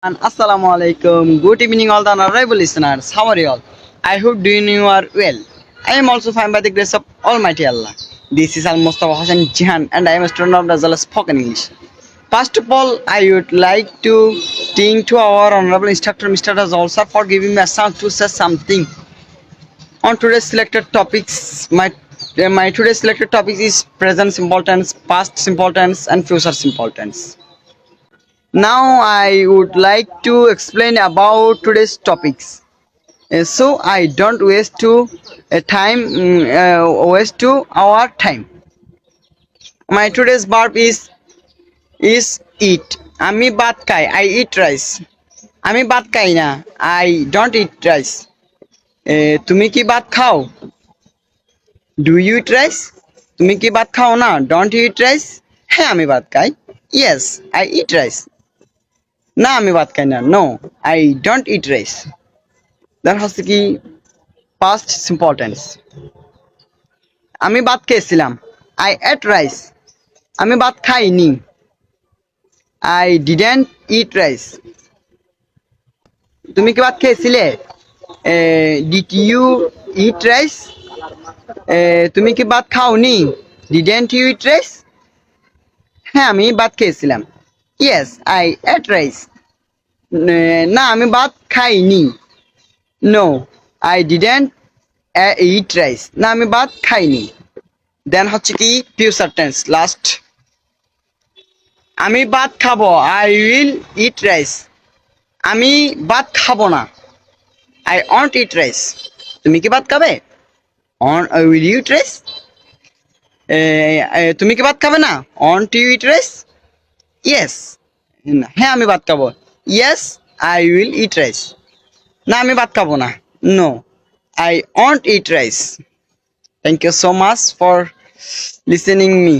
And Assalamu alaikum. Good evening, all the honorable listeners. How are you all? I hope doing you are well. I am also fine by the grace of Almighty Allah. This is Al Mustafa Hassan Jihan, and I am a student of Nazala Spoken English. First of all, I would like to thank to our honorable instructor, Mr. Razolsar, for giving me a chance to say something on today's selected topics. My today's selected topic is present simple tense, past simple tense, and future simple tense. Now I would like to explain about today's topics. So I don't waste to waste to our time. My today's verb is eat. আমি ভাত খাই. I eat rice. আমি ভাত খাই না. I don't eat rice. তুমি কি ভাত খাও? Do you eat rice? তুমি কি ভাত খাও না? Don't you eat rice? হ্যাঁ আমি ভাত খাই. Yes, I eat rice. না আমি ভাত খাই না. No, I don't eat rice. দেন হচ্ছে কি past simple tense. আমি ভাত খেয়েছিলাম. I ate rice. আমি ভাত খাইনি. I didn't eat rice. তুমি কি ভাত খেয়েছিলে? Did you eat rice? তুমি কি ভাত খাওনি? Didn't you eat rice? হ্যাঁ আমি ভাত খেয়েছিলাম. Yes, I ate rice. না আমি ভাত খাইনি. No, I didn't eat rice. না আমি ভাত খাইনি. দেন হচ্ছে কি ফিউচার টেন্স লাস্ট. আমি ভাত খাবো. I will eat rice. আমি ভাত খাবো না. I won't eat rice. তুমি কি ভাত খাবে? Will you eat rice? তুমি কি ভাত খাবে না? Won't you eat rice? Yes. হ্যাঁ আমি ভাত খাবো. Yes, I will eat rice. না আমি ভাত খাবো না. No, I won't eat rice. Thank you so much for listening me.